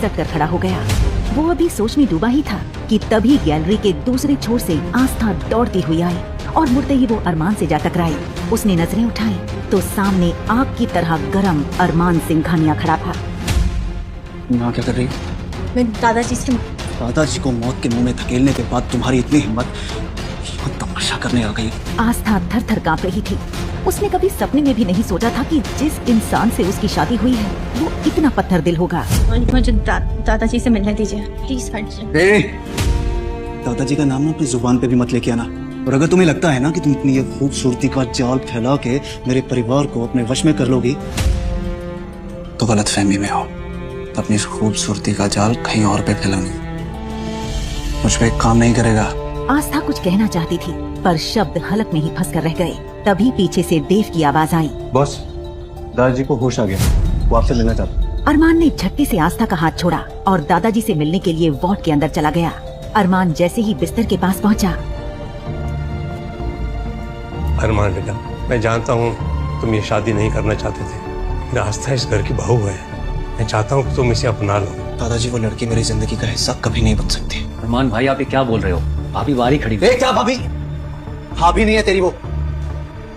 खिसक कर खड़ा हो गया। वो अभी सोच में डूबा ही था कि तभी गैलरी के दूसरे छोर से आस्था दौड़ती हुई आई और मुड़ते ही वो अरमान से जा टकराई। उसने नजरें उठाई तो सामने आग की तरह गरम अरमान सिंघानिया खड़ा था। यहाँ क्या कर रही? मैं दादाजी को मौत के मुंह में धकेलने के बाद तुम्हारी इतनी हिम्मत तमाशा करने आ गई। आस्था थर थर कांप रही थी। उसने कभी सपने में भी नहीं सोचा था कि जिस इंसान से उसकी शादी हुई है वो इतना पत्थर दिल होगा। मुझे दादाजी से मिलने दीजिए प्लीज। दादाजी का नाम ना अपनी जुबान पे भी मत लेके आना। और अगर तुम्हें लगता है ना कि तुम इतनी ये खूबसूरती का जाल फैला के मेरे परिवार को अपने वश में कर लोगी तो गलत फहमी में हो। अपनी इस खूबसूरती का जाल कहीं और पे फैलानी मुझ पे काम नहीं करेगा। आस्था कुछ कहना चाहती थी पर शब्द हलक में ही फंस कर रह गए। तभी पीछे से देव की आवाज आई। बॉस, दादाजी को होश आ गया, वो आपसे मिलना चाहता। अरमान ने झटके से आस्था का हाथ छोड़ा और दादाजी से मिलने के लिए वार्ड के अंदर चला गया। अरमान जैसे ही बिस्तर के पास पहुंचा। अरमान बेटा, मैं जानता हूँ तुम ये शादी नहीं करना चाहते थे। मेरा आस्था इस घर की बहू है, मैं चाहता हूँ कि तुम इसे अपना लो। दादाजी, वो लड़की मेरी जिंदगी का हिस्सा कभी नहीं बन सकती। अरमान भाई, आप ये क्या बोल रहे हो? भाभी बाहर खड़ी। क्या भाभी? भाभी नहीं है तेरी वो।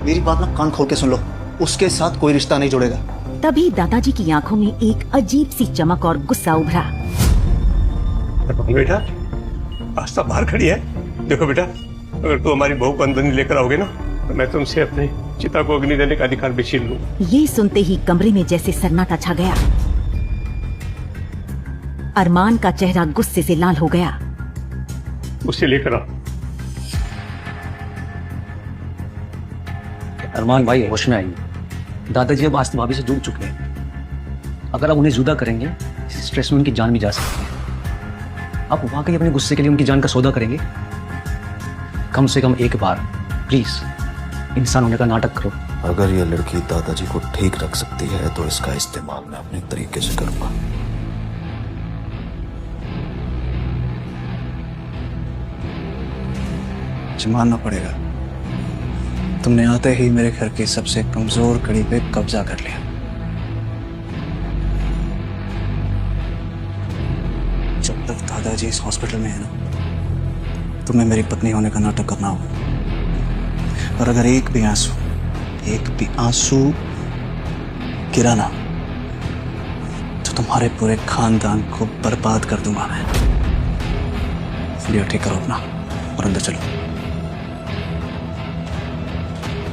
मेरी बात ना कान खोल के सुन लो, उसके साथ कोई रिश्ता नहीं जुड़ेगा। तभी दादाजी की आंखों में एक अजीब सी चमक और गुस्सा उभरा। बेटा, आस्था बाहर खड़ी है। देखो बेटा, अगर तू हमारी बहू को अंदर नहीं लेकर आओगे ना तो मैं तुमसे अपने चिता को अग्नि देने का अधिकार भी छीन लूं। ये सुनते ही कमरे में जैसे सन्नाटा छा गया। अरमान का चेहरा गुस्से से लाल हो गया। उसे लेकर आओ। अरमान भाई होश में आइए। दादाजी अब आस्था भाभी से जुड़ चुके हैं। अगर आप उन्हें जुदा करेंगे, इस स्ट्रेस में उनकी जान भी जा सकती है। आप वाकई अपने गुस्से के लिए उनकी जान का सौदा करेंगे? कम से कम एक बार प्लीज इंसान होने का नाटक करो। अगर ये लड़की दादाजी को ठीक रख सकती है तो इसका इस्तेमाल मैं अपने तरीके से करूंगा। मानना पड़ेगा, तुमने आते ही मेरे घर की सबसे कमजोर कड़ी पे कब्जा कर लिया। जब तक दादाजी इस हॉस्पिटल में है ना, तुम्हें मेरी पत्नी होने का नाटक करना होगा। और अगर एक भी आंसू गिरा ना तो तुम्हारे पूरे खानदान को बर्बाद कर दूंगा मैं। ठीक करो अपना और अंदर चलो।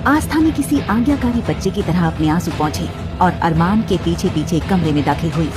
आस्था ने किसी आज्ञाकारी बच्चे की तरह अपने आंसू पोंछे और अरमान के पीछे पीछे कमरे में दाखिल हुई।